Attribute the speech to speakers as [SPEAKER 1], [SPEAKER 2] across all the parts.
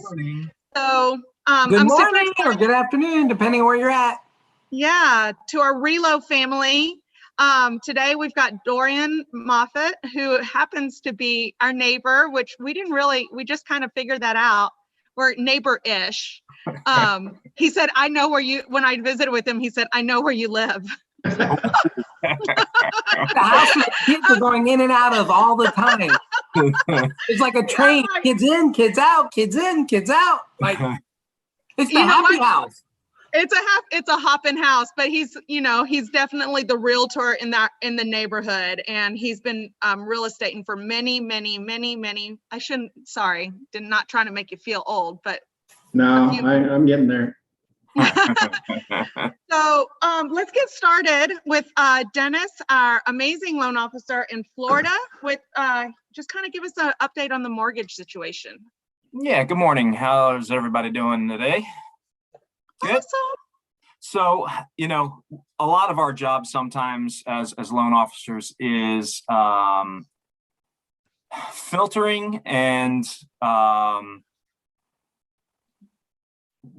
[SPEAKER 1] Morning.
[SPEAKER 2] So
[SPEAKER 3] Good
[SPEAKER 2] I'm super
[SPEAKER 3] morning or
[SPEAKER 2] excited.
[SPEAKER 3] good afternoon, depending on where you're at.
[SPEAKER 2] Yeah, to our Relo family. Today we've got Dorian Moffat, who happens to be our neighbor, which we just kind of figured that out. We're neighbor-ish. He said, I know where you, when I visited with him, he said, I know where you live.
[SPEAKER 3] The house that kids are going in and out of all the time. It's like a train. Kids in, kids out, kids in, kids out. Like it's the happy house.
[SPEAKER 2] It's a hopping house, but he's definitely the realtor in the neighborhood, and he's been real estating for many. Not trying to make you feel old, but
[SPEAKER 1] No, I'm getting there.
[SPEAKER 2] So let's get started with Dennis, our amazing loan officer in Florida, with just kind of give us an update on the mortgage situation.
[SPEAKER 4] Yeah, good morning. How's everybody doing today? Good.
[SPEAKER 2] Awesome.
[SPEAKER 4] So, a lot of our job sometimes as loan officers is filtering and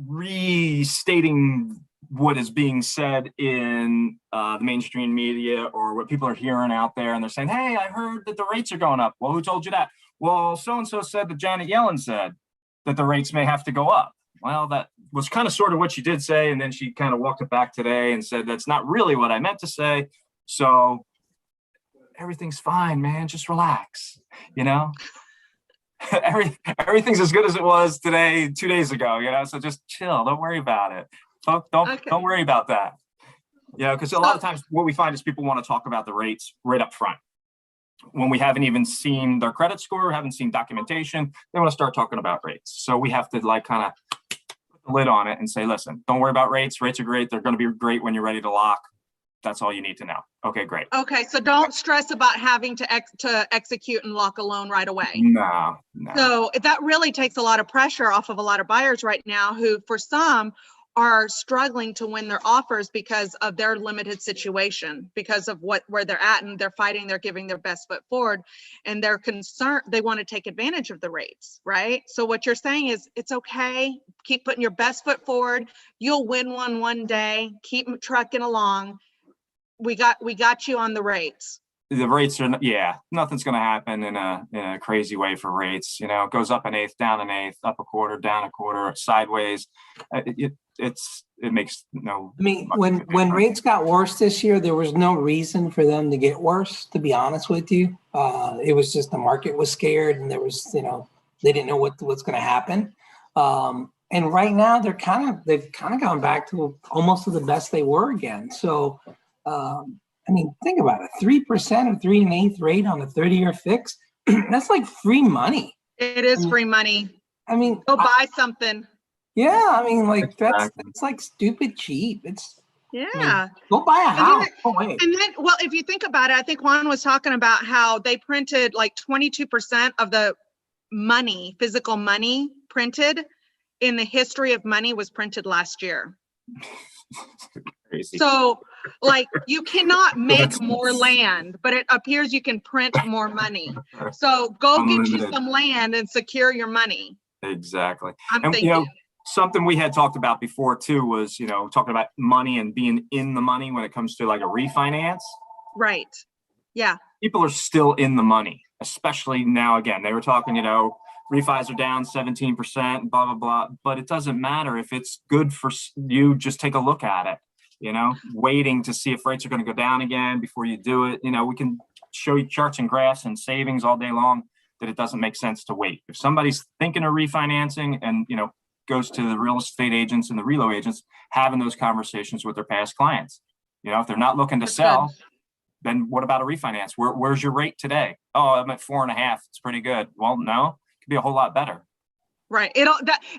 [SPEAKER 4] restating what is being said in the mainstream media or what people are hearing out there. And they're saying, hey, I heard that the rates are going up. Well, who told you that? Well, so-and-so said that Janet Yellen said that the rates may have to go up. Well, that was kind of sort of what she did say. And then she kind of walked it back today and said, that's not really what I meant to say. So everything's fine, man. Just relax, everything's as good as it was today, 2 days ago, so just chill. Don't worry about it. Don't worry about that. Because a lot of times what we find is people want to talk about the rates right up front. When we haven't even seen their credit score, haven't seen documentation, they want to start talking about rates. So we have to kind of put the lid on it and say, listen, don't worry about rates. Rates are great. They're going to be great when you're ready to lock. That's all you need to know. Okay, great.
[SPEAKER 2] Okay, so don't stress about having to execute and lock a loan right away.
[SPEAKER 4] No.
[SPEAKER 2] So that really takes a lot of pressure off of a lot of buyers right now who, for some, are struggling to win their offers because of their limited situation, because of where they're at, and they're fighting, they're giving their best foot forward, and they're concerned, they want to take advantage of the rates, right? So what you're saying is it's okay, keep putting your best foot forward, you'll win one day, keep trucking along. We got you on the rates.
[SPEAKER 4] The rates are, nothing's going to happen in a crazy way for rates. It goes up an eighth, down an eighth, up a quarter, down a quarter, sideways. It makes no.
[SPEAKER 3] I mean, when rates got worse this year, there was no reason for them to get worse, to be honest with you. It was just the market was scared, and there was, they didn't know what's going to happen. And right now they've kind of gone back to almost to the best they were again. So, I mean, think about it, 3% or 3 1/8 rate on a 30-year fix. That's like free money.
[SPEAKER 2] It is free money.
[SPEAKER 3] I mean,
[SPEAKER 2] go buy something.
[SPEAKER 3] Yeah, I mean, like that's like stupid cheap. It's go buy a house.
[SPEAKER 2] And then, well, if you think about it, I think Juan was talking about how they printed like 22% of the money, physical money printed in the history of money was printed last year.
[SPEAKER 4] Crazy.
[SPEAKER 2] So like you cannot make more land, but it appears you can print more money. So go get you some land and secure your money.
[SPEAKER 4] Exactly.
[SPEAKER 2] I'm thinking.
[SPEAKER 4] Something we had talked about before too was, talking about money and being in the money when it comes to like a refinance.
[SPEAKER 2] Right. Yeah.
[SPEAKER 4] People are still in the money, especially now. Again, they were talking, refis are down 17%, blah, blah, blah. But it doesn't matter if it's good for you. Just take a look at it, waiting to see if rates are going to go down again before you do it. We can show you charts and graphs and savings all day long that it doesn't make sense to wait. If somebody's thinking of refinancing and, goes to the real estate agents and the relo agents, having those conversations with their past clients. If they're not looking to sell, then what about a refinance? Where's your rate today? Oh, I'm at 4.5. It's pretty good. Well, no, it could be a whole lot better.
[SPEAKER 2] Right.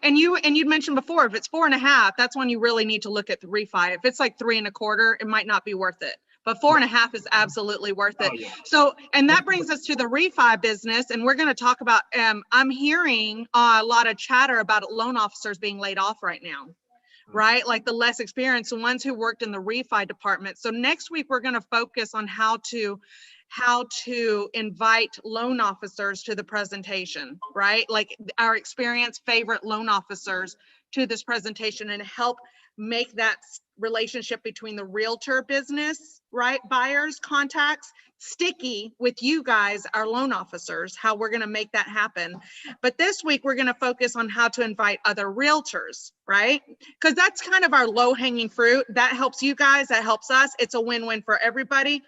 [SPEAKER 2] And you'd mentioned before, if it's 4.5, that's when you really need to look at the refi. If it's like 3 1/4, it might not be worth it. But 4.5 is absolutely worth it.
[SPEAKER 4] Yeah.
[SPEAKER 2] So, and that brings us to the refi business. And we're going to talk about, I'm hearing a lot of chatter about loan officers being laid off right now, right? Like the less experienced, the ones who worked in the refi department. So next week, we're going to focus on how to how to invite loan officers to the presentation, right? Like our experienced favorite loan officers to this presentation, and help make that relationship between the realtor business, right, buyers, contacts, sticky with you guys, our loan officers, how we're going to make that happen. But this week, we're going to focus on how to invite other realtors, right? Because that's kind of our low-hanging fruit. That helps you guys, that helps us. It's a win-win for everybody.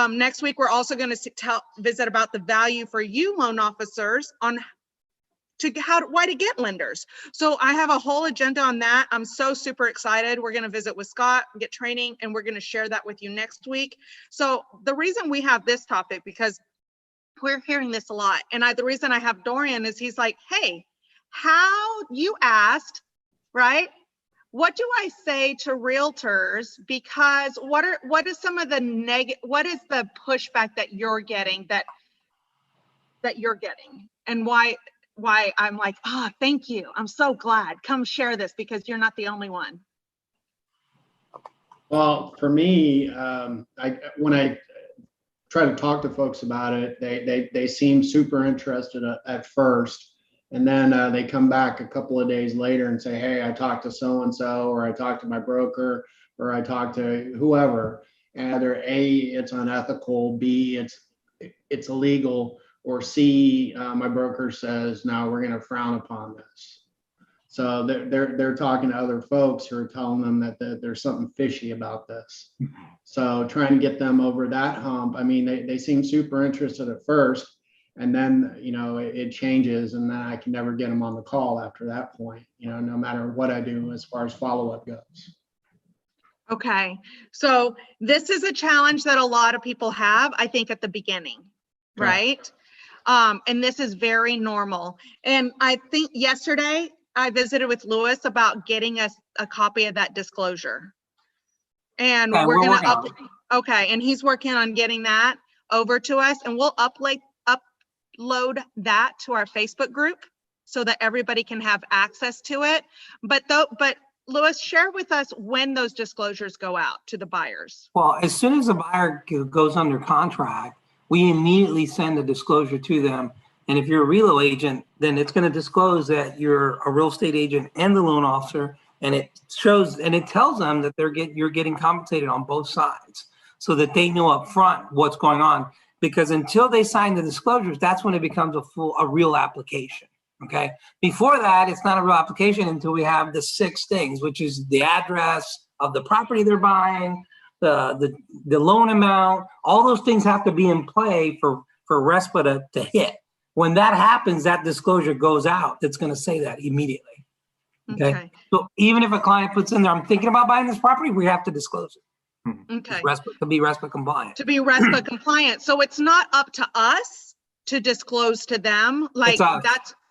[SPEAKER 2] Next week, we're also going to visit about the value for you loan officers on why to get lenders. So I have a whole agenda on that. I'm so super excited. We're going to visit with Scott, get training, and we're going to share that with you next week. So the reason we have this topic, because we're hearing this a lot. And the reason I have Dorian is he's like, hey, how you asked, right? What do I say to realtors? Because what is some of the what is the pushback that you're getting that you're getting, and why I'm like, oh, thank you. I'm so glad. Come share this, because you're not the only one.
[SPEAKER 1] Well, for me, when I try to talk to folks about it, they seem super interested at first. And then they come back a couple of days later and say, hey, I talked to so-and-so, or I talked to my broker, or I talked to whoever. And either A, it's unethical, B, it's illegal, or C, my broker says, no, we're going to frown upon this. So they're talking to other folks who are telling them that there's something fishy about this. So trying to get them over that hump. I mean, they seem super interested at first, and then, you know, it changes, and then I can never get them on the call after that point, you know, no matter what I do as far as follow-up goes.
[SPEAKER 2] Okay. So this is a challenge that a lot of people have, I think, at the beginning, right? And this is very normal. And I think yesterday I visited with Lewis about getting us a copy of that disclosure. And we're going to okay. And he's working on getting that over to us, and we'll upload that to our Facebook group so that everybody can have access to it. But Lewis, share with us when those disclosures go out to the buyers.
[SPEAKER 3] Well, as soon as the buyer goes under contract, we immediately send a disclosure to them. And if you're a Relo agent, then it's going to disclose that you're a real estate agent and the loan officer. And it shows, and it tells them that you're getting compensated on both sides, so that they know up front what's going on. Because until they sign the disclosures, that's when it becomes a real application. Okay. Before that, it's not a real application until we have the 6 things, which is the address of the property they're buying, the loan amount. All those things have to be in play for RESPA to hit. When that happens, that disclosure goes out. That's going to say that immediately. Okay. So even if a client puts in there, I'm thinking about buying this property, we have to disclose it.
[SPEAKER 2] Okay.
[SPEAKER 3] RESPA, to be RESPA compliant.
[SPEAKER 2] To be RESPA compliant. So it's not up to us to disclose to them. Like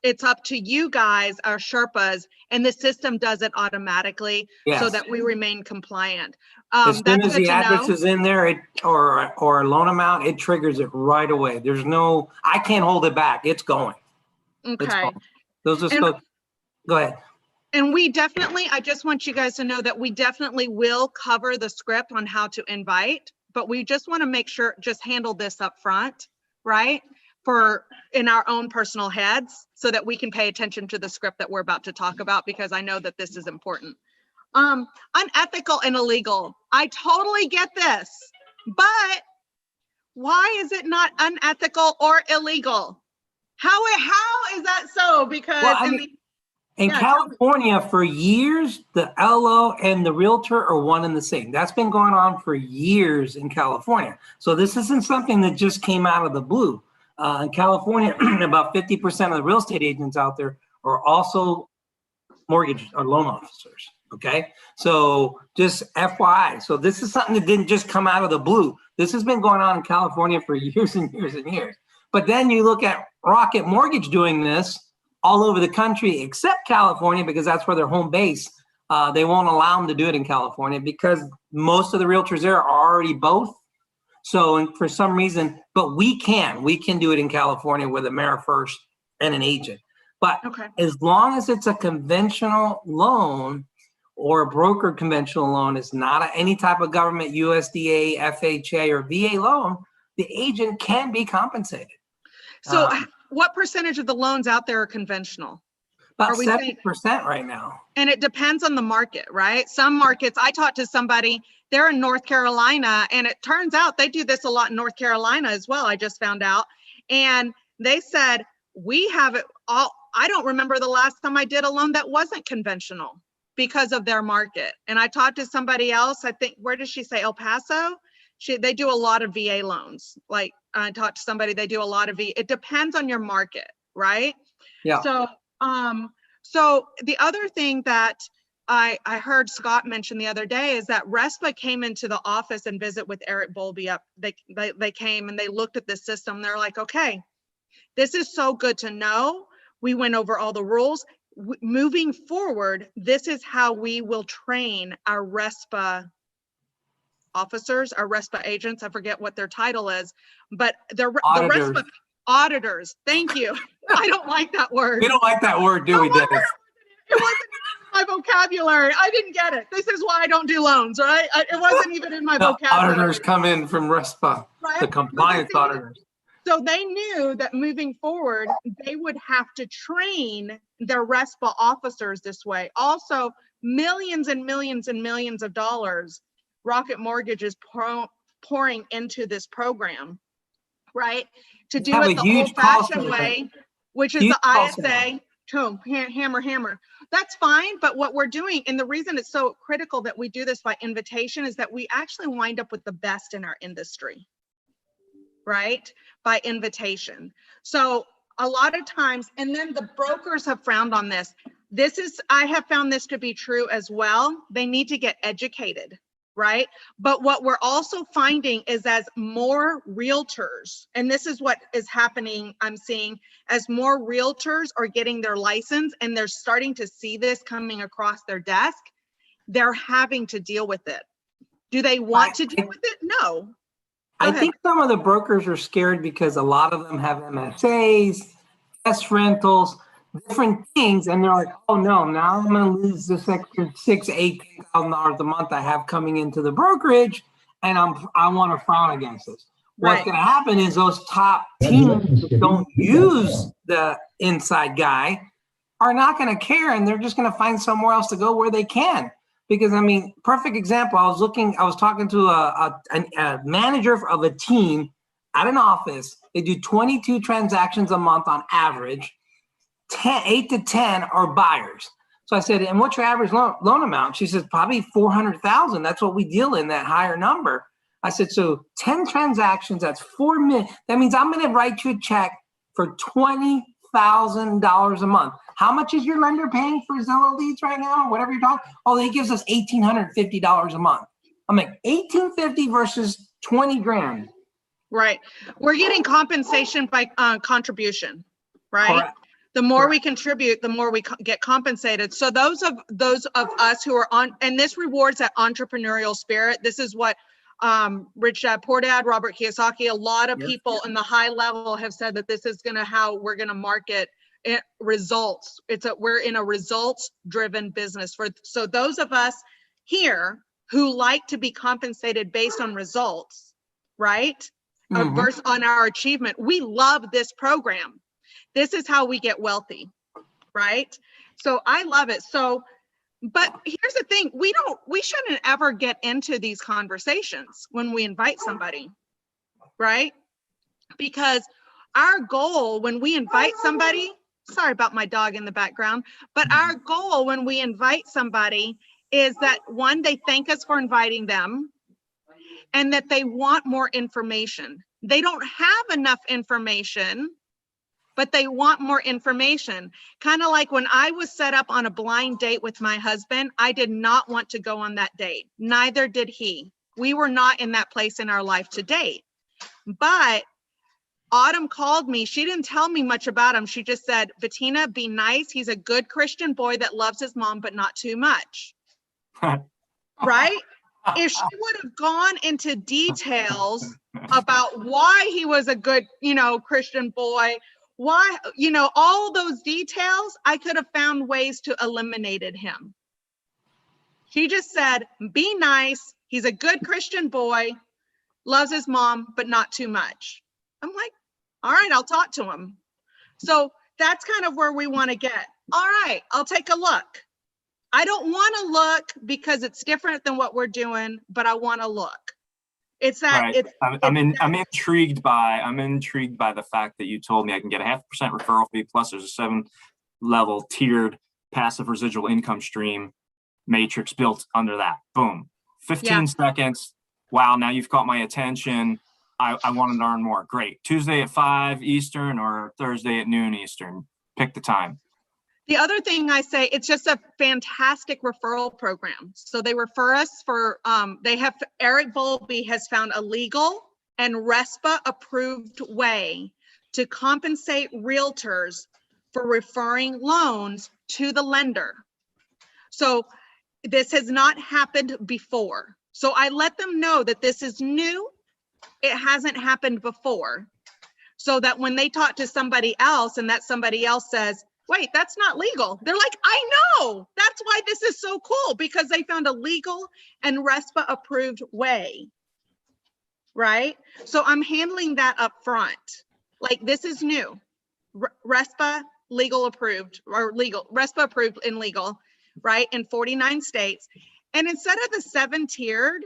[SPEAKER 2] it's up to you guys, our Sherpas, and the system does it automatically, so that we remain compliant.
[SPEAKER 3] As soon as the address is in there, or a loan amount, it triggers it right away. There's no, I can't hold it back. It's going.
[SPEAKER 2] Okay.
[SPEAKER 3] It's going. Those are go ahead.
[SPEAKER 2] And we definitely, I just want you guys to know that we definitely will cover the script on how to invite, but we just want to make sure, just handle this up front, right? In our own personal heads, so that we can pay attention to the script that we're about to talk about, because I know that this is important. Unethical and illegal. I totally get this, but why is it not unethical or illegal? How is that so? Because
[SPEAKER 3] in California, for years, the LO and the realtor are one and the same. That's been going on for years in California. So this isn't something that just came out of the blue. In California, about 50% of the real estate agents out there are also mortgage or loan officers. Okay, so just FYI. So this is something that didn't just come out of the blue. This has been going on in California for years and years and years. But then you look at Rocket Mortgage doing this all over the country, except California, because that's where their home base. They won't allow them to do it in California because most of the realtors there are already both. So, and for some reason, but we can do it in California with Amerifirst and an agent. But as long as it's a conventional loan or a brokered conventional loan, it's not any type of government, USDA, FHA, or VA loan, the agent can be compensated.
[SPEAKER 2] So what percentage of the loans out there are conventional?
[SPEAKER 3] About
[SPEAKER 2] Are we
[SPEAKER 3] 70% right now.
[SPEAKER 2] And it depends on the market, right? Some markets, I talked to somebody, they're in North Carolina, and it turns out they do this a lot in North Carolina as well. I just found out. And they said, we have it all. I don't remember the last time I did a loan that wasn't conventional because of their market. And I talked to somebody else, I think, where did she say? El Paso? They do a lot of VA loans. Like I talked to somebody, they do a lot of VA. It depends on your market, right?
[SPEAKER 3] Yeah.
[SPEAKER 2] So the other thing that I heard Scott mention the other day is that RESPA came into the office and visit with Eric Bowlby up. They came and they looked at the system. They're like, okay, this is so good to know. We went over all the rules. Moving forward, this is how we will train our RESPA officers, our RESPA agents. I forget what their title is, but the RESPA auditors. Thank you. I don't like that word.
[SPEAKER 3] We don't like that word, do we, Dennis?
[SPEAKER 2] It wasn't in my vocabulary. I didn't get it. This is why I don't do loans, right? It wasn't even in my vocabulary.
[SPEAKER 3] Auditors come in from RESPA, right? The compliance auditors.
[SPEAKER 2] So they knew that moving forward, they would have to train their RESPA officers this way. Also, millions and millions and millions of dollars Rocket Mortgage is pouring into this program, right? To do it the old-fashioned way, which is the ISA, hammer. That's fine, but what we're doing, and the reason it's so critical that we do this by invitation is that we actually wind up with the best in our industry, right? By invitation. So a lot of times, and then the brokers have frowned on this. I have found this to be true as well. They need to get educated, right? But what we're also finding is as more realtors, and this is what is happening, I'm seeing, as more realtors are getting their license and they're starting to see this coming across their desk, they're having to deal with it. Do they want to deal with it? No.
[SPEAKER 3] I think some of the brokers are scared because a lot of them have MSAs, guest rentals, different things, and they're like, oh no, now I'm going to lose this extra $8,000 a month I have coming into the brokerage, and I want to frown against this. Right. What's going to happen is those top teams that don't use the inside guy are not going to care, and they're just going to find somewhere else to go where they can. Because I mean, perfect example. I was talking to a manager of a team at an office. They do 22 transactions a month on average. 8 to 10 are buyers. So I said, and what's your average loan amount? She says, probably 400,000. That's what we deal in, that higher number. I said, so 10 transactions, that's $4 million. That means I'm going to write you a check for $20,000 a month. How much is your lender paying for Zillow leads right now? Whatever you're talking. Oh, he gives us $1,850 a month. I'm like, $1,850 versus 20 grand.
[SPEAKER 2] Right. We're getting compensation by contribution, right?
[SPEAKER 3] Correct.
[SPEAKER 2] The more we contribute, the more we get compensated. So those of us who are on, and this rewards that entrepreneurial spirit. This is what Rich Dad, Poor Dad, Robert Kiyosaki, a lot of people in the high level have said that this is how we're going to market results. We're in a results driven business. So those of us here who like to be compensated based on results, right? Versus on our achievement, we love this program. This is how we get wealthy, right? So I love it. So, but here's the thing, we shouldn't ever get into these conversations when we invite somebody, right? Because our goal when we invite somebody, sorry about my dog in the background, but our goal when we invite somebody is that one, they thank us for inviting them and that they want more information. They don't have enough information, but they want more information. Kind of like when I was set up on a blind date with my husband, I did not want to go on that date. Neither did he. We were not in that place in our life to date. But Autumn called me. She didn't tell me much about him. She just said, Bettina, be nice. He's a good Christian boy that loves his mom, but not too much. Right? If she would have gone into details about why he was a good, Christian boy, why, all those details, I could have found ways to eliminate him. She just said, be nice. He's a good Christian boy. loves his mom, but not too much. I'm like, all right, I'll talk to him. So that's kind of where we want to get. All right, I'll take a look. I don't want to look because it's different than what we're doing, but I want to look. It's that
[SPEAKER 4] Right. I'm intrigued by the fact that you told me I can get a 0.5% referral fee plus there's a 7-level tiered passive residual income stream matrix built under that. Boom. 15 seconds. Wow, now you've caught my attention. I want to learn more. Great. Tuesday at 5 Eastern or Thursday at noon Eastern. Pick the time.
[SPEAKER 2] The other thing I say, it's just a fantastic referral program. So they refer us for, Eric Volpe has found a legal and RESPA approved way to compensate realtors for referring loans to the lender. So this has not happened before. So I let them know that this is new. It hasn't happened before. So that when they talk to somebody else and that somebody else says, wait, that's not legal. They're like, I know. That's why this is so cool, because they found a legal and RESPA approved way, right? So I'm handling that up front. Like, this is new. RESPA legal approved, or legal, RESPA approved in legal, right? In 49 states. And instead of the 7-tiered,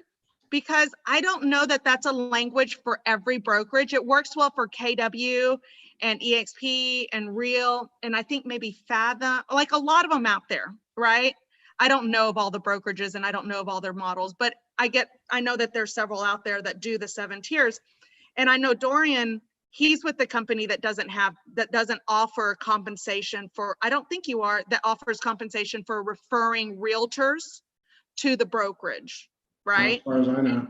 [SPEAKER 2] because I don't know that that's a language for every brokerage. It works well for KW and EXP and Real, and I think maybe Fathom, like a lot of them out there, right? I don't know of all the brokerages and I don't know of all their models, but I know that there's several out there that do the 7 tiers. And I know Dorian, he's with the company that doesn't offer compensation for, I don't think you are, that offers compensation for referring realtors to the brokerage. Right?
[SPEAKER 1] As far as I know.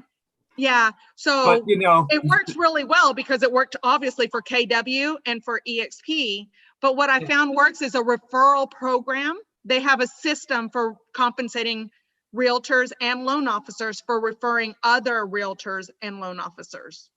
[SPEAKER 2] Yeah. So
[SPEAKER 4] but, you know,
[SPEAKER 2] it works really well because it worked obviously for KW and for EXP. But what I found works is a referral program. They have a system for compensating realtors and loan officers for referring other realtors and loan officers.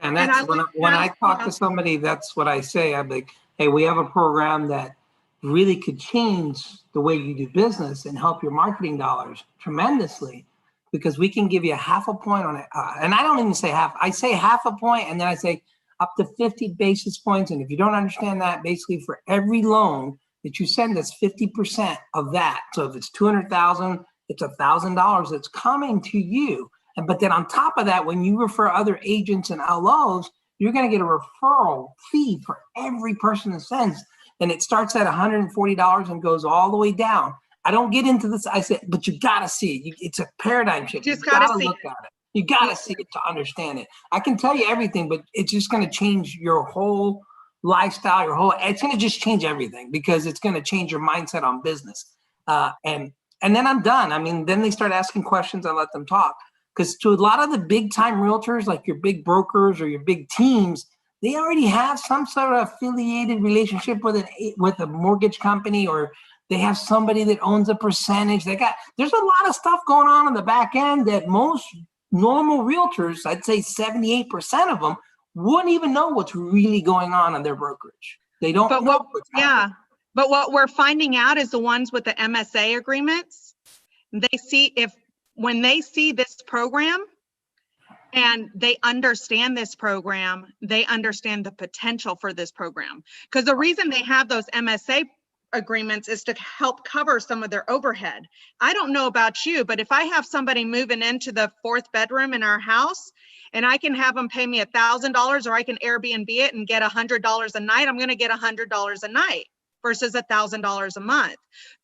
[SPEAKER 3] And that's when I talk to somebody, that's what I say. I'm like, hey, we have a program that really could change the way you do business and help your marketing dollars tremendously. Because we can give you 0.5 point on it. And I don't even say half, I say 0.5 point, and then I say up to 50 basis points. And if you don't understand that, basically for every loan that you send us, 50% of that. So if it's 200,000, it's $1,000 that's coming to you. But then on top of that, when you refer other agents and LOs, you're going to get a referral fee for every person that sends. And it starts at $140 and goes all the way down. I don't get into this. I said, but you got to see it. It's a paradigm shift.
[SPEAKER 2] You just got to
[SPEAKER 3] look at it. You got to see it to understand it. I can tell you everything, but it's just going to change your whole lifestyle, it's going to just change everything because it's going to change your mindset on business. And then I'm done. I mean, then they start asking questions. I let them talk. Because to a lot of the big time realtors, like your big brokers or your big teams, they already have some sort of affiliated relationship with a mortgage company, or they have somebody that owns a percentage. There's a lot of stuff going on the back end that most normal realtors, I'd say 78% of them, wouldn't even know what's really going on in their brokerage. They don't know what's happening.
[SPEAKER 2] But what we're finding out is the ones with the MSA agreements, when they see this program and they understand this program, they understand the potential for this program. Because the reason they have those MSA agreements is to help cover some of their overhead. I don't know about you, but if I have somebody moving into the 4th bedroom in our house and I can have them pay me $1,000, or I can Airbnb it and get $100 a night, I'm going to get $100 a night versus $1,000 a month.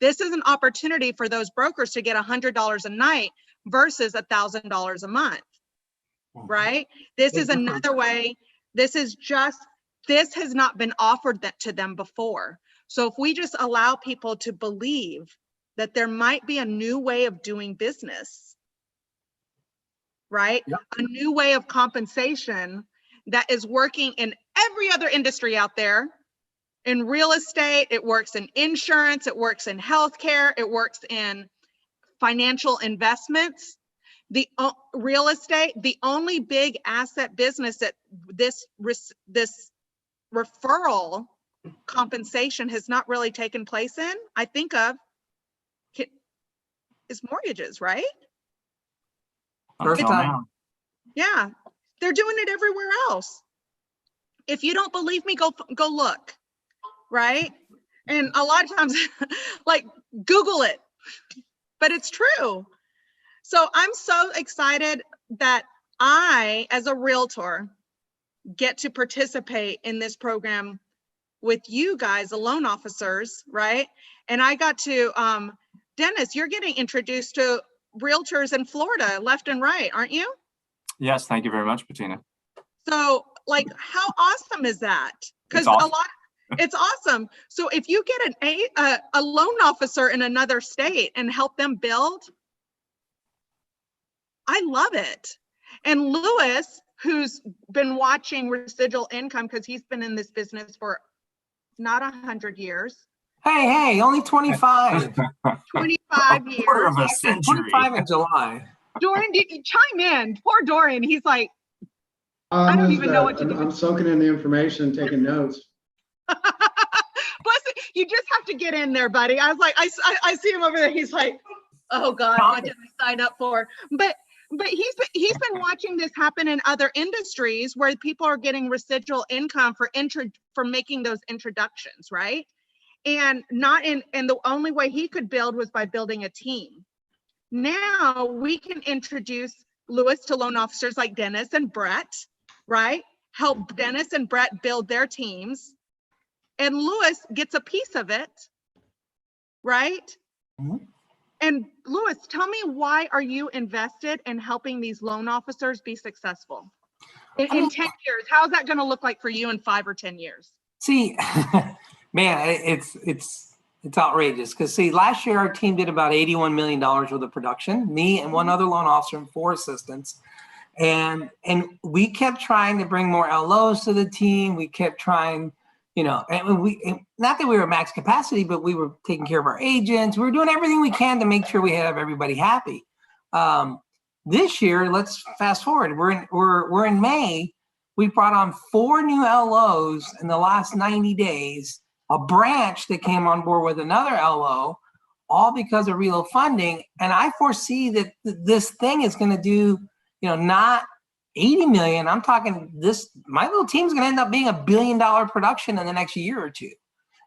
[SPEAKER 2] This is an opportunity for those brokers to get $100 a night versus $1,000 a month, right? This is another way. This has not been offered to them before. So if we just allow people to believe that there might be a new way of doing business, right? Yep. A new way of compensation that is working in every other industry out there. In real estate, it works in insurance, it works in healthcare, it works in financial investments. The real estate, the only big asset business that this referral compensation has not really taken place in, I think of, is mortgages, right?
[SPEAKER 3] First time.
[SPEAKER 2] Yeah, they're doing it everywhere else. If you don't believe me, go look, right? And a lot of times, like, Google it, but it's true. So I'm so excited that I, as a realtor, get to participate in this program with you guys, the loan officers, right? And I got to, Dennis, you're getting introduced to realtors in Florida left and right, aren't you?
[SPEAKER 4] Yes, thank you very much, Bettina.
[SPEAKER 2] So, like, how awesome is that? Because
[SPEAKER 4] awesome.
[SPEAKER 2] it's awesome. So if you get a loan officer in another state and help them build, I love it. And Lewis, who's been watching residual income, because he's been in this business for not 100 years.
[SPEAKER 3] Hey, only 25.
[SPEAKER 2] 25 years.
[SPEAKER 4] Quarter of a century.
[SPEAKER 3] 25 in July.
[SPEAKER 2] Dorian, chime in. Poor Dorian. He's like, I don't even know what to do.
[SPEAKER 1] I'm soaking in the information, taking notes.
[SPEAKER 2] Plus, you just have to get in there, buddy. I was like, I see him over there. He's like, oh God, what did I sign up for? But he's been watching this happen in other industries where people are getting residual income for making those introductions, right? And the only way he could build was by building a team. Now we can introduce Lewis to loan officers like Dennis and Brett, right? Help Dennis and Brett build their teams. And Lewis gets a piece of it, right?
[SPEAKER 3] Mm-hmm.
[SPEAKER 2] And Lewis, tell me, why are you invested in helping these loan officers be successful? In 10 years, how's that going to look like for you in 5 or 10 years?
[SPEAKER 3] See, man, it's outrageous. Because see, last year our team did about $81 million worth of production, me and one other loan officer and 4 assistants. And we kept trying to bring more LOs to the team. We kept trying, and not that we were max capacity, but we were taking care of our agents. We were doing everything we can to make sure we have everybody happy. This year, let's fast forward. We're in May. We brought on 4 new LOs in the last 90 days, a branch that came on board with another LO, all because of relofunding. And I foresee that this thing is going to do, not 80 million. I'm talking my little team's going to end up being $1 billion production in the next year or two.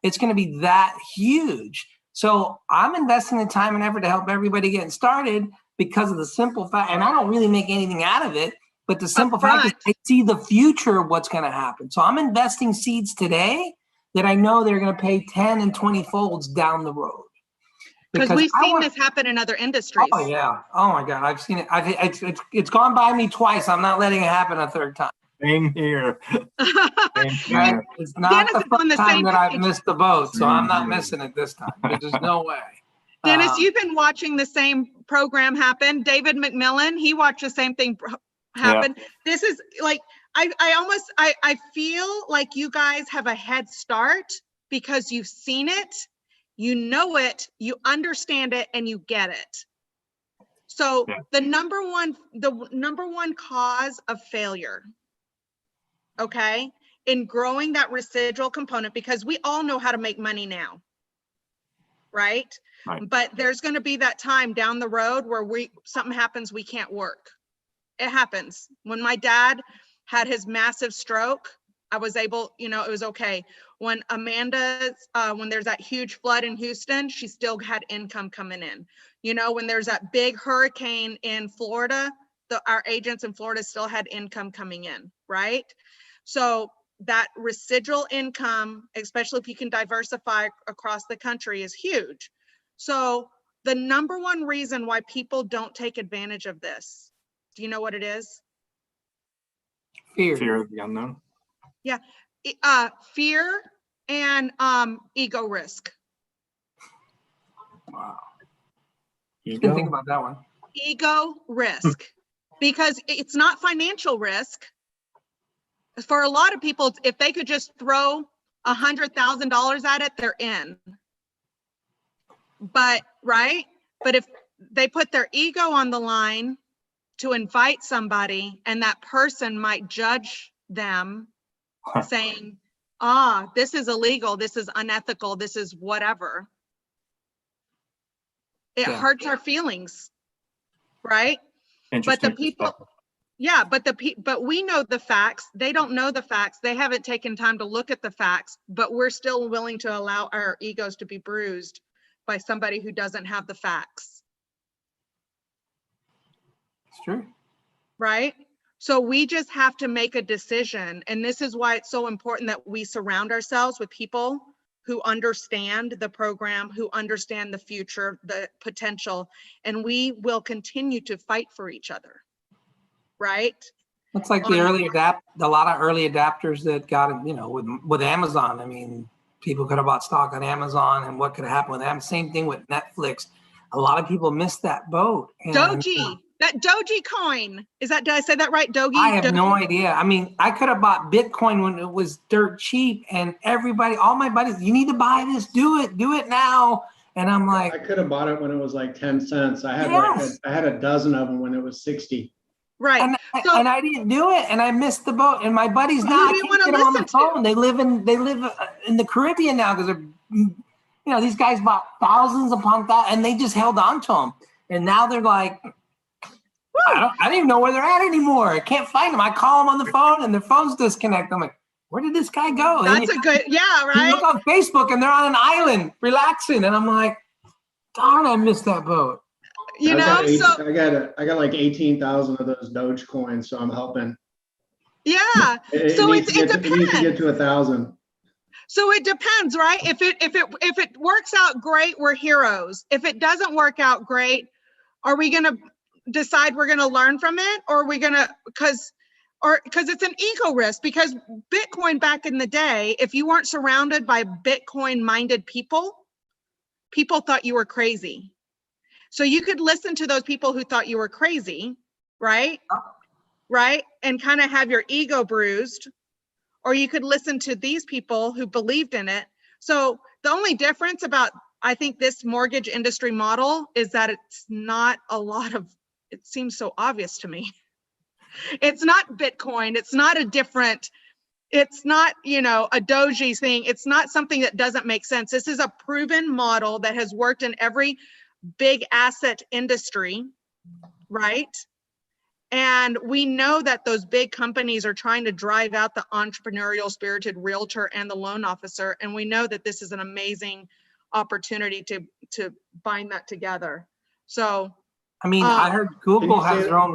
[SPEAKER 3] It's going to be that huge. So I'm investing the time and effort to help everybody get started because of the simple fact, and I don't really make anything out of it, but the simple fact is I see the future of what's going to happen. So I'm investing seeds today that I know they're going to pay 10 and 20 folds down the road.
[SPEAKER 2] Because we've seen this happen in other industries.
[SPEAKER 3] Oh yeah. Oh my God. I've seen it. It's gone by me twice. I'm not letting it happen a third time.
[SPEAKER 4] Same here.
[SPEAKER 3] It's not the first time that I've missed the boat, so I'm not missing it this time. There's no way.
[SPEAKER 2] Dennis, you've been watching the same program happen. David McMillan, he watched the same thing happen. Yeah. This is like, I feel like you guys have a head start because you've seen it, you know it, you understand it, and you get it. So the number one cause of failure, okay, in growing that residual component, because we all know how to make money now, right? But there's going to be that time down the road where something happens, we can't work. It happens. When my dad had his massive stroke, I was able, it was okay. When when there's that huge flood in Houston, she still had income coming in. When there's that big hurricane in Florida, our agents in Florida still had income coming in, right? So that residual income, especially if you can diversify across the country, is huge. So the number one reason why people don't take advantage of this, do you know what it is?
[SPEAKER 4] Fear of the unknown.
[SPEAKER 2] Yeah, fear and ego risk.
[SPEAKER 3] Wow. You didn't think about that one.
[SPEAKER 2] Ego risk, because it's not financial risk. For a lot of people, if they could just throw $100,000 at it, they're in. But if they put their ego on the line to invite somebody, and that person might judge them saying, this is illegal, this is unethical, this is whatever. It hurts our feelings, right? But the people, Yeah, but we know the facts. They don't know the facts. They haven't taken time to look at the facts, but we're still willing to allow our egos to be bruised by somebody who doesn't have the facts.
[SPEAKER 3] It's true.
[SPEAKER 2] Right? So we just have to make a decision. And this is why it's so important that we surround ourselves with people who understand the program, who understand the future, the potential, and we will continue to fight for each other. Right?
[SPEAKER 3] It's like the a lot of early adapters that got, with Amazon. I mean, people could have bought stock on Amazon, and what could have happened with them. Same thing with Netflix. A lot of people missed that boat. And,
[SPEAKER 2] Doji, that Doji coin. Did I say that right? Doji?
[SPEAKER 3] I have no idea. I mean, I could have bought Bitcoin when it was dirt cheap, and all my buddies, you need to buy this, do it now. And I'm like,
[SPEAKER 1] I could have bought it when it was like 10 cents. I had a dozen of them when it was 60.
[SPEAKER 2] Right.
[SPEAKER 3] And I didn't do it, and I missed the boat. And my buddies now, I can't get them on the phone. They live in the Caribbean now because they're, these guys bought thousands upon thousands, and they just held on to them. And now they're like, I don't even know where they're at anymore. I can't find them. I call them on the phone, and their phones disconnect. I'm like, where did this guy go?
[SPEAKER 2] That's right.
[SPEAKER 3] You look on Facebook, and they're on an island relaxing, and I'm like, darn, I missed that boat.
[SPEAKER 1] I got like 18,000 of those Doge coins, so I'm helping.
[SPEAKER 2] Yeah.
[SPEAKER 1] It needs to get to 1,000.
[SPEAKER 2] So it depends, right? If it works out great, we're heroes. If it doesn't work out great, are we going to decide we're going to learn from it, or are we going to because it's an ego risk? Because Bitcoin back in the day, if you weren't surrounded by Bitcoin minded people thought you were crazy. So you could listen to those people who thought you were crazy, right? Right? And kind of have your ego bruised. Or you could listen to these people who believed in it. So the only difference about, I think, this mortgage industry model is that it's not it seems so obvious to me. It's not Bitcoin. It's not a Doji thing. It's not something that doesn't make sense. This is a proven model that has worked in every big asset industry, right? And we know that those big companies are trying to drive out the entrepreneurial spirited realtor and the loan officer. And we know that this is an amazing opportunity to bind that together. So,
[SPEAKER 3] I mean, I heard Google has their own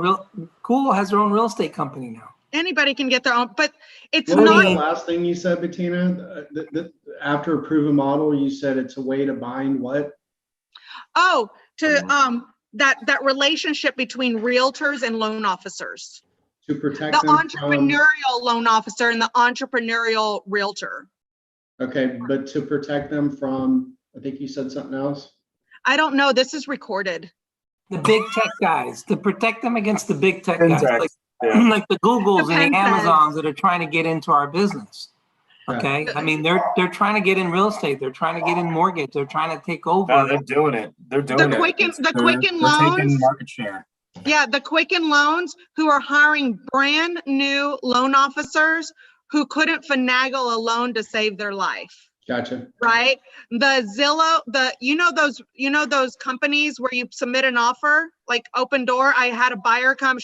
[SPEAKER 3] real estate company now.
[SPEAKER 2] Anybody can get their own, but it's
[SPEAKER 1] what
[SPEAKER 2] not.
[SPEAKER 1] was the last thing you said, Bettina? After a proven model, you said it's a way to bind what?
[SPEAKER 2] Oh, that relationship between realtors and loan officers.
[SPEAKER 1] To protect
[SPEAKER 2] the
[SPEAKER 1] them
[SPEAKER 2] entrepreneurial loan officer and the entrepreneurial realtor.
[SPEAKER 1] Okay, but to protect them from, I think you said something else.
[SPEAKER 2] I don't know. This is recorded.
[SPEAKER 3] The big tech guys, to protect them against the big tech guys, like the Googles and the Amazons that are trying to get into our business. Okay, I mean, they're trying to get in real estate. They're trying to get in mortgage. They're trying to take over.
[SPEAKER 4] No, they're doing it. They're doing
[SPEAKER 2] the Quicken
[SPEAKER 4] Loans.
[SPEAKER 2] Taking
[SPEAKER 4] market share.
[SPEAKER 2] Yeah, the Quicken Loans, who are hiring brand new loan officers who couldn't finagle a loan to save their life.
[SPEAKER 1] Gotcha.
[SPEAKER 2] Right. The Zillow, those companies where you submit an offer, like Open Door. I had a buyer come.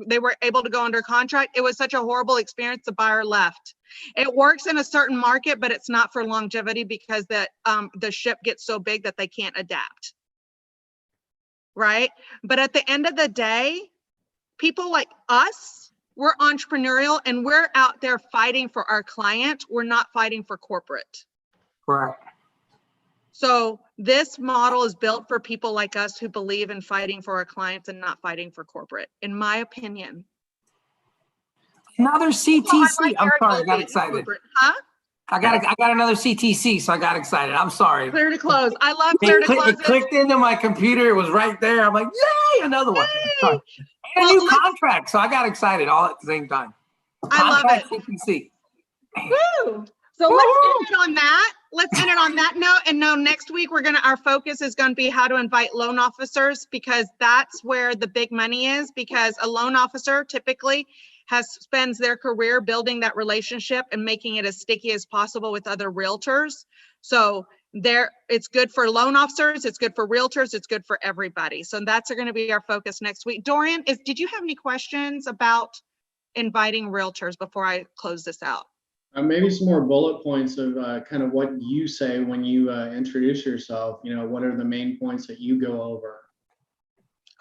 [SPEAKER 2] They were able to go under contract. It was such a horrible experience. The buyer left. It works in a certain market, but it's not for longevity because the ship gets so big that they can't adapt. Right. But at the end of the day, people like us, we're entrepreneurial and we're out there fighting for our client. We're not fighting for corporate.
[SPEAKER 3] Correct.
[SPEAKER 2] So this model is built for people like us who believe in fighting for our clients and not fighting for corporate, in my opinion.
[SPEAKER 3] Another CTC. I'm sorry, I got excited.
[SPEAKER 2] Huh?
[SPEAKER 3] I got another CTC, so I got excited. I'm sorry.
[SPEAKER 2] Clear to close. I love clear to close.
[SPEAKER 3] It clicked into my computer. It was right there. I'm like, yay, another one. Sorry. And a new contract, so I got excited all at the same time.
[SPEAKER 2] I love it.
[SPEAKER 3] CTC.
[SPEAKER 2] Woo! So let's end it on that. Let's end it on that note. And no, next week our focus is going to be how to invite loan officers, because that's where the big money is, because a loan officer typically spends their career building that relationship and making it as sticky as possible with other realtors. So It's good for loan officers, it's good for realtors, it's good for everybody. So that's going to be our focus next week. Dorian, did you have any questions about inviting realtors before I close this out?
[SPEAKER 1] Maybe some more bullet points of kind of what you say when you introduce yourself. You know, what are the main points that you go over?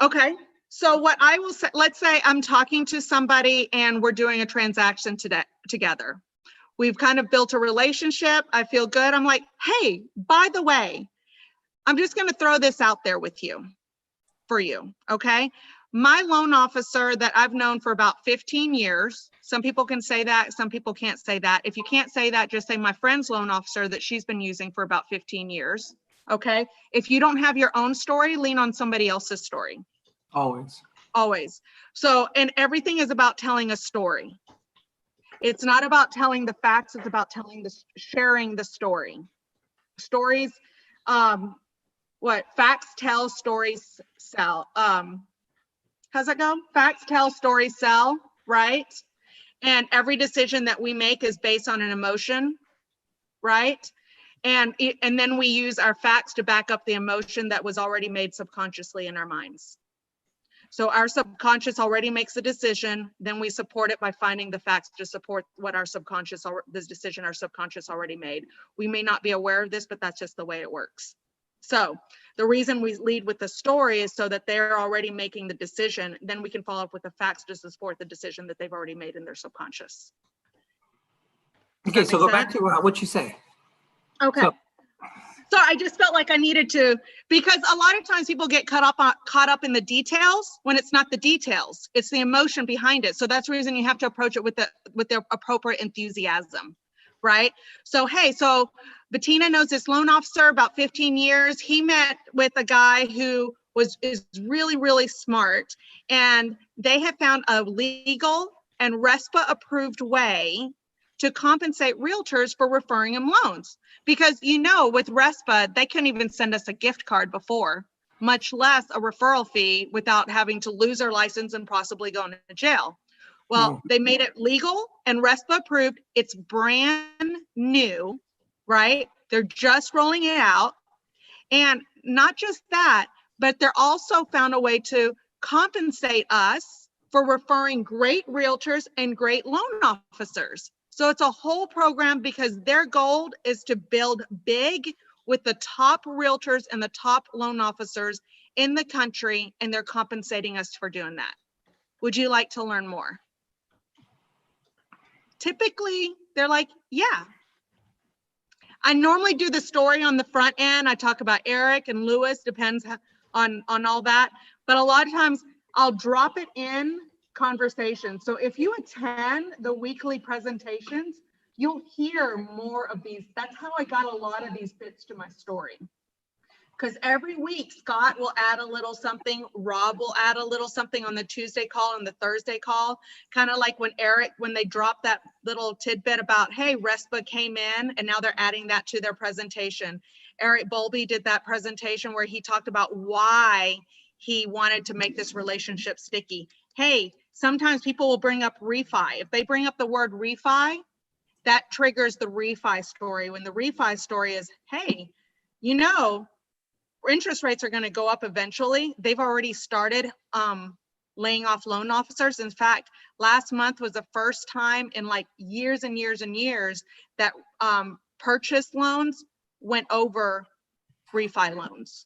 [SPEAKER 2] Okay. So what I will say, let's say I'm talking to somebody and we're doing a transaction together. We've kind of built a relationship. I feel good. I'm like, hey, by the way, I'm just going to throw this out there for you. Okay. My loan officer that I've known for about 15 years, some people can say that, some people can't say that. If you can't say that, just say my friend's loan officer that she's been using for about 15 years. Okay. If you don't have your own story, lean on somebody else's story. Always. So, and everything is about telling a story. It's not about telling the facts. It's about sharing the story. Stories, facts tell, stories sell. How's that go? Facts tell, stories sell, right? And every decision that we make is based on an emotion, right? And then we use our facts to back up the emotion that was already made subconsciously in our minds. So our subconscious already makes a decision, then we support it by finding the facts to support what this decision our subconscious already made. We may not be aware of this, but that's just the way it works. So the reason we lead with the story is so that they're already making the decision. Then we can follow up with the facts to support the decision that they've already made in their subconscious.
[SPEAKER 3] Okay, so go back to what you say.
[SPEAKER 2] Okay. So I just felt like I needed to, because a lot of times people get caught up in the details when it's not the details, it's the emotion behind it. So that's the reason you have to approach it with the appropriate enthusiasm, right? So, hey, so Bettina knows this loan officer about 15 years. He met with a guy who is really, really smart, and they have found a legal and RESPA approved way to compensate realtors for referring them loans. Because, you know, with RESPA, they couldn't even send us a gift card before, much less a referral fee without having to lose their license and possibly going to jail. Well, they made it legal and RESPA approved. It's brand new, right? They're just rolling it out. And not just that, but they're also found a way to compensate us for referring great realtors and great loan officers. So it's a whole program because their goal is to build big with the top realtors and the top loan officers in the country, and they're compensating us for doing that. Would you like to learn more? Typically, they're like, yeah. I normally do the story on the front end. I talk about Eric and Lewis, depends on all that. But a lot of times I'll drop it in conversation. So if you attend the weekly presentations, you'll hear more of these. That's how I got a lot of these bits to my story. Because every week Scott will add a little something, Rob will add a little something on the Tuesday call and the Thursday call, kind of like when they dropped that little tidbit about, hey, RESPA came in and now they're adding that to their presentation. Eric Bowlby did that presentation where he talked about why he wanted to make this relationship sticky. Hey, sometimes people will bring up refi. If they bring up the word refi, that triggers the refi story. When the refi story is, hey, you know, interest rates are going to go up eventually. They've already started laying off loan officers. In fact, last month was the first time in like years and years and years that purchase loans went over refi loans.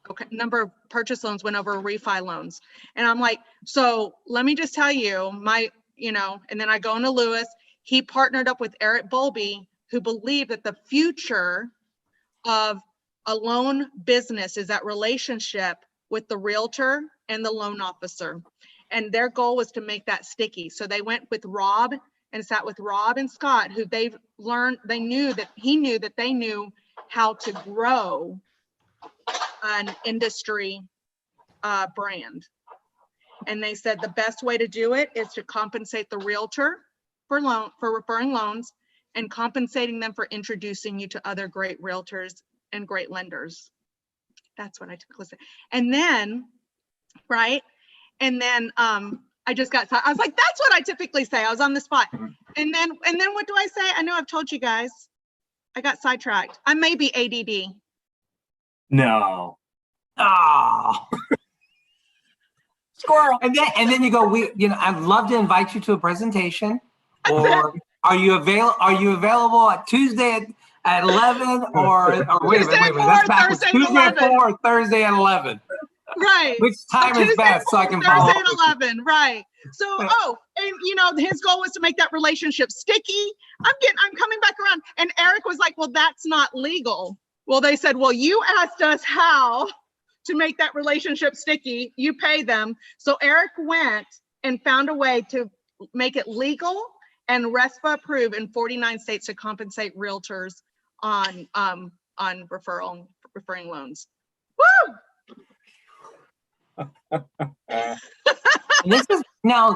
[SPEAKER 2] Okay, number of purchase loans went over refi loans. And I'm like, so let me just tell you, and then I go into Lewis. He partnered up with Eric Bowlby, who believed that the future of a loan business is that relationship with the realtor and the loan officer. And their goal was to make that sticky. So they went with Rob and sat with Rob and Scott, who they've learned, he knew that they knew how to grow an industry brand. And they said the best way to do it is to compensate the realtor for referring loans and compensating them for introducing you to other great realtors and great lenders. That's what I typically say. And then, right? And then I was like, that's what I typically say. I was on the spot. And then what do I say? I know I've told you guys. I got sidetracked. I may be ADD.
[SPEAKER 4] No.
[SPEAKER 3] Oh. Squirrel. And then you go, I'd love to invite you to a presentation. Or are you available at Tuesday at 11 or wait a minute, that's backwards. Tuesday at 4 or Thursday at 11.
[SPEAKER 2] Right.
[SPEAKER 3] Which time is best so I can follow
[SPEAKER 2] Thursday
[SPEAKER 3] up
[SPEAKER 2] at
[SPEAKER 3] with
[SPEAKER 2] 11. Right. So, and his goal was to make that relationship sticky. I'm coming back around. And Eric was like, well, that's not legal. Well, they said, well, you asked us how to make that relationship sticky. You pay them. So Eric went and found a way to make it legal and RESPA approved in 49 states to compensate realtors on referring loans. Woo!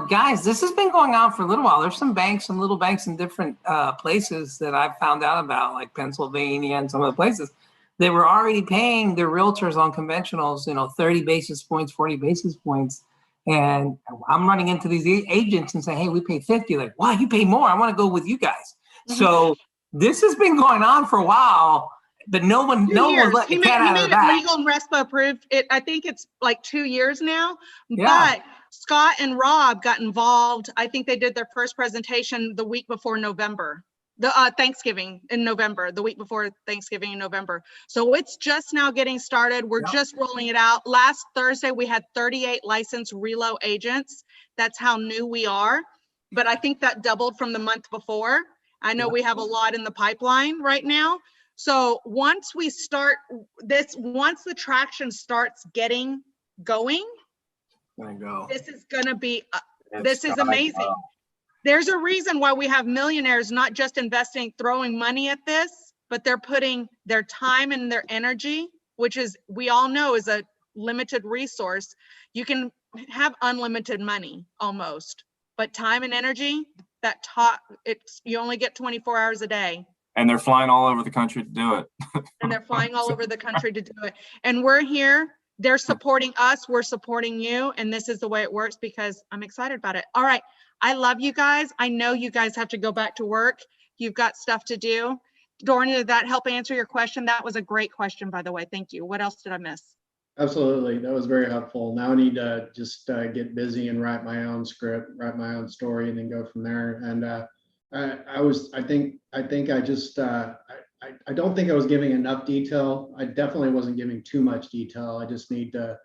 [SPEAKER 3] Guys, this has been going on for a little while. There's some little banks in different places that I've found out about, like Pennsylvania and some of the places. They were already paying their realtors on conventionals, 30 basis points, 40 basis points. And I'm running into these agents and saying, hey, we pay 50. Like, wow, you pay more. I want to go with you guys. Mm-hmm. So this has been going on for a while, but no one was letting the cat out of the bag.
[SPEAKER 2] He made it legal and RESPA approved. I think it's like 2 years now.
[SPEAKER 3] Yeah.
[SPEAKER 2] But Scott and Rob got involved. I think they did their first presentation the week before November. Thanksgiving in November, the week before Thanksgiving in November. So it's just now getting started. We're just rolling it out. Last Thursday, we had 38 licensed Relo agents. That's how new we are. But I think that doubled from the month before. I know we have a lot in the pipeline right now. So once we start once the traction starts getting going, this is going to be, this is amazing. There's a reason why we have millionaires not just investing, throwing money at this, but they're putting their time and their energy, which is, we all know, is a limited resource. You can have unlimited money almost, but time and energy, you only get 24 hours a day.
[SPEAKER 4] And they're flying all over the country to do it.
[SPEAKER 2] And they're flying all over the country to do it. And we're here. They're supporting us. We're supporting you. And this is the way it works because I'm excited about it. All right. I love you guys. I know you guys have to go back to work. You've got stuff to do. Doreen, did that help answer your question? That was a great question, by the way. Thank you. What else did I miss?
[SPEAKER 1] Absolutely. That was very helpful. Now I need to just get busy and write my own script, write my own story, and then go from there. And I don't think I was giving enough detail. I definitely wasn't giving too much detail. I just need to,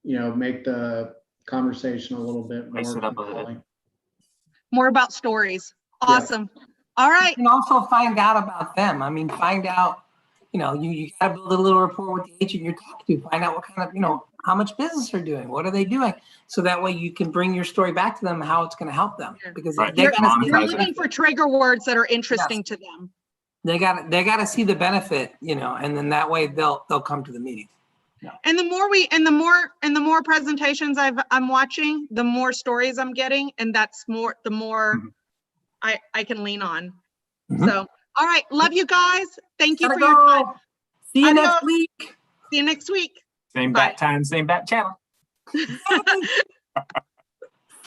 [SPEAKER 1] make the conversation a little bit more compelling.
[SPEAKER 2] More about stories. Awesome. Yeah. All right.
[SPEAKER 3] You can also find out about them. I mean, find out, you got to build a little rapport with the agent you're talking to. Find out what kind of, how much business they're doing. What are they doing? So that way you can bring your story back to them, how it's going to help them. Because
[SPEAKER 2] you're looking for trigger words that are interesting to them.
[SPEAKER 3] They got to see the benefit, and then that way they'll come to the meeting.
[SPEAKER 2] Yeah. And the more presentations I'm watching, the more stories I'm getting, and the more I can lean on. Mm-hmm. So, all right, love you guys. Thank you for your time.
[SPEAKER 3] See you next week.
[SPEAKER 2] See you next week.
[SPEAKER 4] Same bat time, same bat channel.